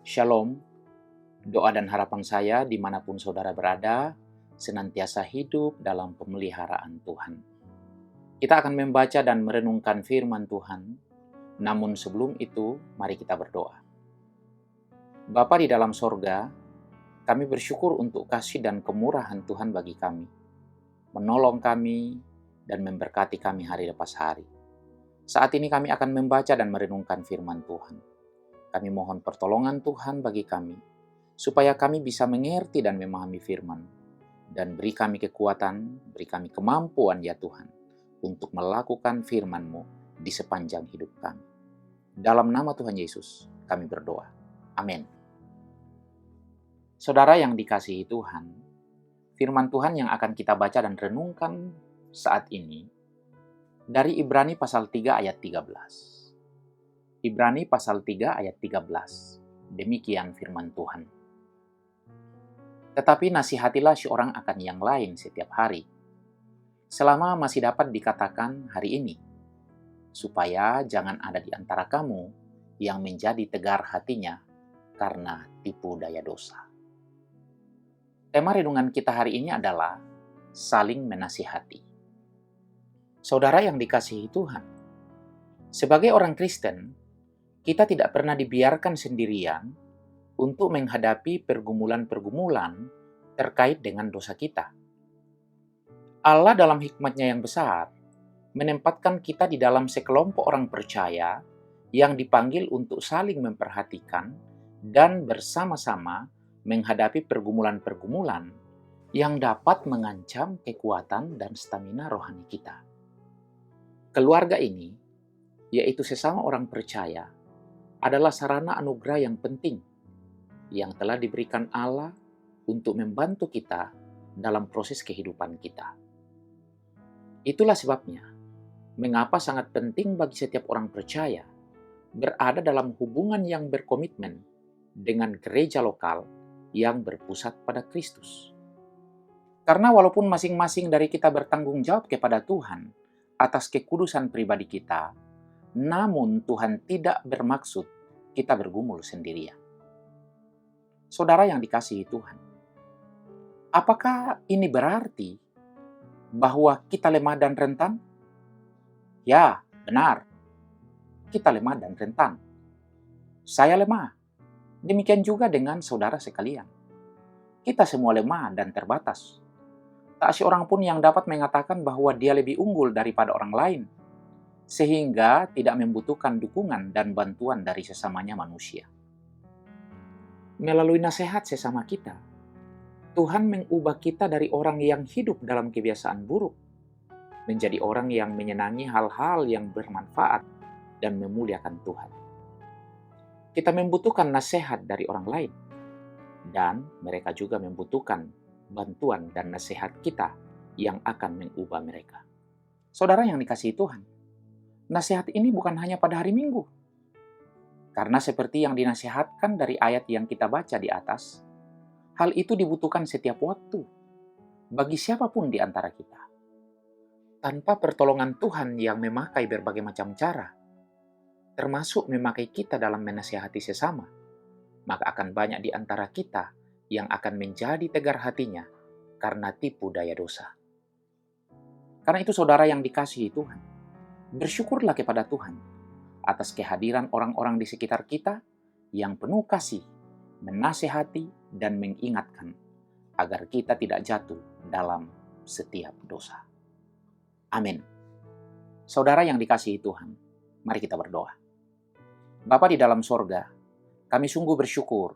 Shalom, doa dan harapan saya dimanapun saudara berada, senantiasa hidup dalam pemeliharaan Tuhan. Kita akan membaca dan merenungkan firman Tuhan, namun sebelum itu, mari kita berdoa. Bapa di dalam sorga, kami bersyukur untuk kasih dan kemurahan Tuhan bagi kami, menolong kami dan memberkati kami hari lepas hari. Saat ini kami akan membaca dan merenungkan firman Tuhan. Kami mohon pertolongan Tuhan bagi kami, supaya kami bisa mengerti dan memahami firman, dan beri kami kekuatan, beri kami kemampuan ya Tuhan, untuk melakukan firman-Mu di sepanjang hidup kami. Dalam nama Tuhan Yesus, kami berdoa. Amin. Saudara yang dikasihi Tuhan, firman Tuhan yang akan kita baca dan renungkan saat ini, dari Ibrani pasal 3 ayat 13. Ibrani pasal 3 ayat 13. Demikian firman Tuhan. Tetapi nasihatilah si orang akan yang lain setiap hari, selama masih dapat dikatakan hari ini, supaya jangan ada di antara kamu yang menjadi tegar hatinya karena tipu daya dosa. Tema renungan kita hari ini adalah saling menasihati. Saudara yang dikasihi Tuhan, sebagai orang Kristen, kita tidak pernah dibiarkan sendirian untuk menghadapi pergumulan-pergumulan terkait dengan dosa kita. Allah dalam hikmat-Nya yang besar menempatkan kita di dalam sekelompok orang percaya yang dipanggil untuk saling memperhatikan dan bersama-sama menghadapi pergumulan-pergumulan yang dapat mengancam kekuatan dan stamina rohani kita. Keluarga ini, yaitu sesama orang percaya, adalah sarana anugerah yang penting yang telah diberikan Allah untuk membantu kita dalam proses kehidupan kita. Itulah sebabnya, mengapa sangat penting bagi setiap orang percaya berada dalam hubungan yang berkomitmen dengan gereja lokal yang berpusat pada Kristus. Karena walaupun masing-masing dari kita bertanggung jawab kepada Tuhan atas kekudusan pribadi kita, namun Tuhan tidak bermaksud kita bergumul sendirian. Saudara yang dikasihi Tuhan, apakah ini berarti bahwa kita lemah dan rentan? Ya, benar. Kita lemah dan rentan. Saya lemah. Demikian juga dengan saudara sekalian. Kita semua lemah dan terbatas. Tak seorang pun yang dapat mengatakan bahwa dia lebih unggul daripada orang lain, sehingga tidak membutuhkan dukungan dan bantuan dari sesamanya manusia. Melalui nasihat sesama kita, Tuhan mengubah kita dari orang yang hidup dalam kebiasaan buruk, menjadi orang yang menyenangi hal-hal yang bermanfaat dan memuliakan Tuhan. Kita membutuhkan nasihat dari orang lain, dan mereka juga membutuhkan bantuan dan nasihat kita yang akan mengubah mereka. Saudara yang dikasihi Tuhan, nasihat ini bukan hanya pada hari Minggu. Karena seperti yang dinasihatkan dari ayat yang kita baca di atas, hal itu dibutuhkan setiap waktu, bagi siapapun di antara kita. Tanpa pertolongan Tuhan yang memakai berbagai macam cara, termasuk memakai kita dalam menasihati sesama, maka akan banyak di antara kita yang akan menjadi tegar hatinya karena tipu daya dosa. Karena itu saudara yang dikasihi Tuhan, bersyukurlah kepada Tuhan atas kehadiran orang-orang di sekitar kita yang penuh kasih, menasihati, dan mengingatkan agar kita tidak jatuh dalam setiap dosa. Amin. Saudara yang dikasihi Tuhan, mari kita berdoa. Bapa di dalam sorga, kami sungguh bersyukur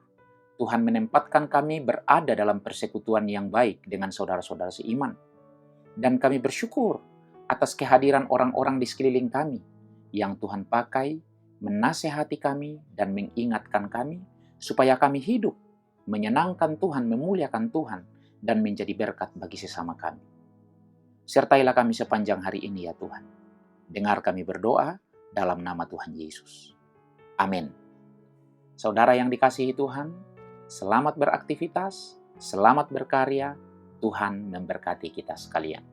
Tuhan menempatkan kami berada dalam persekutuan yang baik dengan saudara-saudara seiman. Dan kami bersyukur atas kehadiran orang-orang di sekeliling kami yang Tuhan pakai menasehati kami dan mengingatkan kami supaya kami hidup menyenangkan Tuhan, memuliakan Tuhan, dan menjadi berkat bagi sesama kami. Sertailah kami sepanjang hari ini ya Tuhan. Dengar kami berdoa dalam nama Tuhan Yesus. Amin. Saudara yang dikasihi Tuhan, selamat beraktivitas, selamat berkarya, Tuhan memberkati kita sekalian.